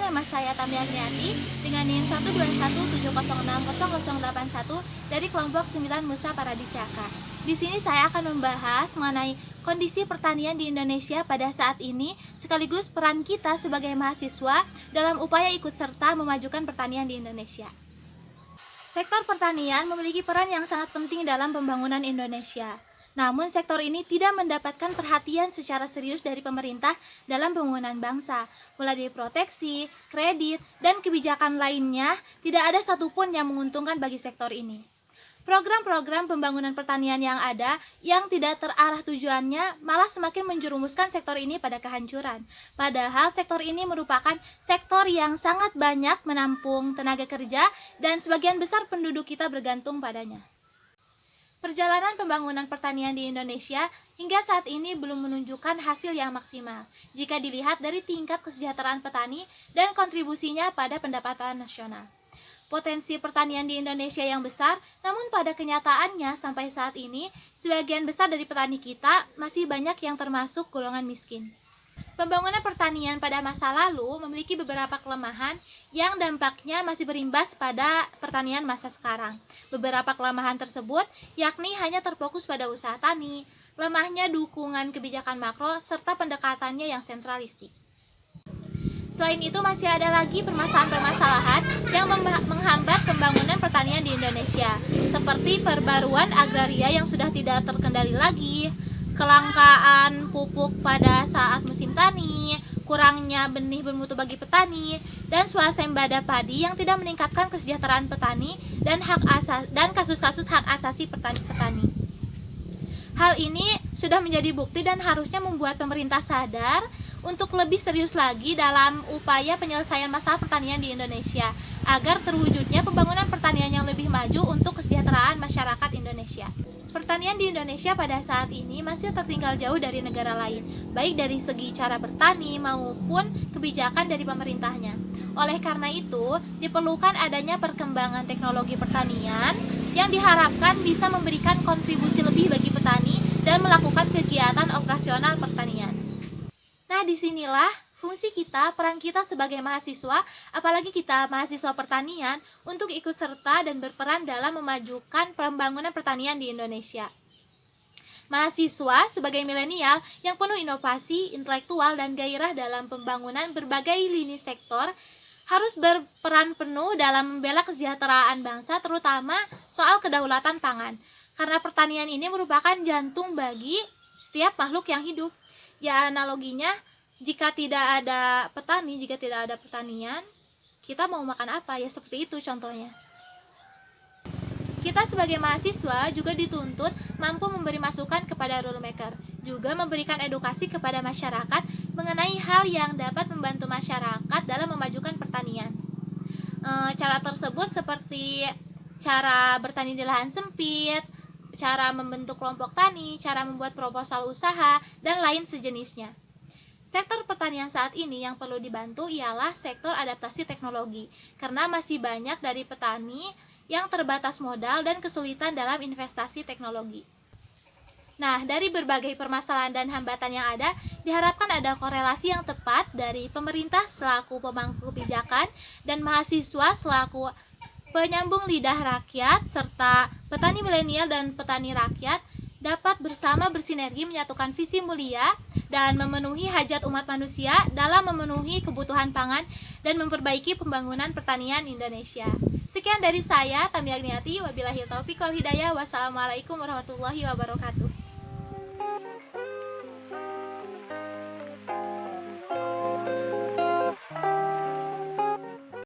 nama saya Tamia Agniati dengan NIM 12170600081 dari kelompok 9 Musa Paradisiaka. Di sini saya akan membahas mengenai kondisi pertanian di Indonesia pada saat ini, sekaligus peran kita sebagai mahasiswa dalam upaya ikut serta memajukan pertanian di Indonesia. Sektor pertanian memiliki peran yang sangat penting dalam pembangunan Indonesia. Namun sektor ini tidak mendapatkan perhatian secara serius dari pemerintah dalam pembangunan bangsa. Mulai dari proteksi, kredit, dan kebijakan lainnya, tidak ada satupun yang menguntungkan bagi sektor ini. Program-program pembangunan pertanian yang ada yang tidak terarah tujuannya malah semakin menjerumuskan sektor ini pada kehancuran. Padahal sektor ini merupakan sektor yang sangat banyak menampung tenaga kerja dan sebagian besar penduduk kita bergantung padanya. Perjalanan pembangunan pertanian di Indonesia hingga saat ini belum menunjukkan hasil yang maksimal jika dilihat dari tingkat kesejahteraan petani dan kontribusinya pada pendapatan nasional. Potensi pertanian di Indonesia yang besar, namun pada kenyataannya sampai saat ini sebagian besar dari petani kita masih banyak yang termasuk golongan miskin. Pembangunan pertanian pada masa lalu memiliki beberapa kelemahan yang dampaknya masih berimbas pada pertanian masa sekarang. Beberapa kelemahan tersebut yakni hanya terfokus pada usaha tani, lemahnya dukungan kebijakan makro, serta pendekatannya yang sentralistik. Selain itu masih ada lagi permasalahan-permasalahan yang menghambat pembangunan pertanian di Indonesia, seperti perbaruan agraria yang sudah tidak terkendali lagi, kelangkaan pupuk pada saat musim tani, kurangnya benih bermutu bagi petani, dan swasembada padi yang tidak meningkatkan kesejahteraan petani dan kasus-kasus hak asasi petani. Hal ini sudah menjadi bukti dan harusnya membuat pemerintah sadar untuk lebih serius lagi dalam upaya penyelesaian masalah pertanian di Indonesia agar terwujudnya pembangunan pertanian yang lebih maju untuk kesejahteraan masyarakat Indonesia. Pertanian di Indonesia pada saat ini masih tertinggal jauh dari negara lain, baik dari segi cara bertani maupun kebijakan dari pemerintahnya. Oleh karena itu, diperlukan adanya perkembangan teknologi pertanian yang diharapkan bisa memberikan kontribusi lebih bagi petani dan melakukan kegiatan operasional pertanian. Nah, disinilah fungsi kita, peran kita sebagai mahasiswa, apalagi kita mahasiswa pertanian, untuk ikut serta dan berperan dalam memajukan pembangunan pertanian di Indonesia. Mahasiswa sebagai milenial yang penuh inovasi, intelektual, dan gairah dalam pembangunan berbagai lini sektor, harus berperan penuh dalam membela kesejahteraan bangsa, terutama soal kedaulatan pangan. Karena pertanian ini merupakan jantung bagi setiap makhluk yang hidup. Ya, analoginya, jika tidak ada petani, jika tidak ada pertanian, kita mau makan apa? Ya seperti itu contohnya. Kita sebagai mahasiswa juga dituntut mampu memberi masukan kepada rule maker, juga memberikan edukasi kepada masyarakat mengenai hal yang dapat membantu masyarakat dalam memajukan pertanian. Cara tersebut seperti cara bertani di lahan sempit, cara membentuk kelompok tani, cara membuat proposal usaha, dan lain sejenisnya. Sektor pertanian saat ini yang perlu dibantu ialah sektor adaptasi teknologi, karena masih banyak dari petani yang terbatas modal dan kesulitan dalam investasi teknologi. Nah, dari berbagai permasalahan dan hambatan yang ada, diharapkan ada korelasi yang tepat dari pemerintah selaku pemangku kebijakan dan mahasiswa selaku penyambung lidah rakyat, serta petani milenial dan petani rakyat dapat bersama bersinergi menyatukan visi mulia dan memenuhi hajat umat manusia dalam memenuhi kebutuhan pangan dan memperbaiki pembangunan pertanian Indonesia. Sekian dari saya, Tamia Agniati, wabillahi taufiq wal hidayah, wassalamualaikum warahmatullahi wabarakatuh.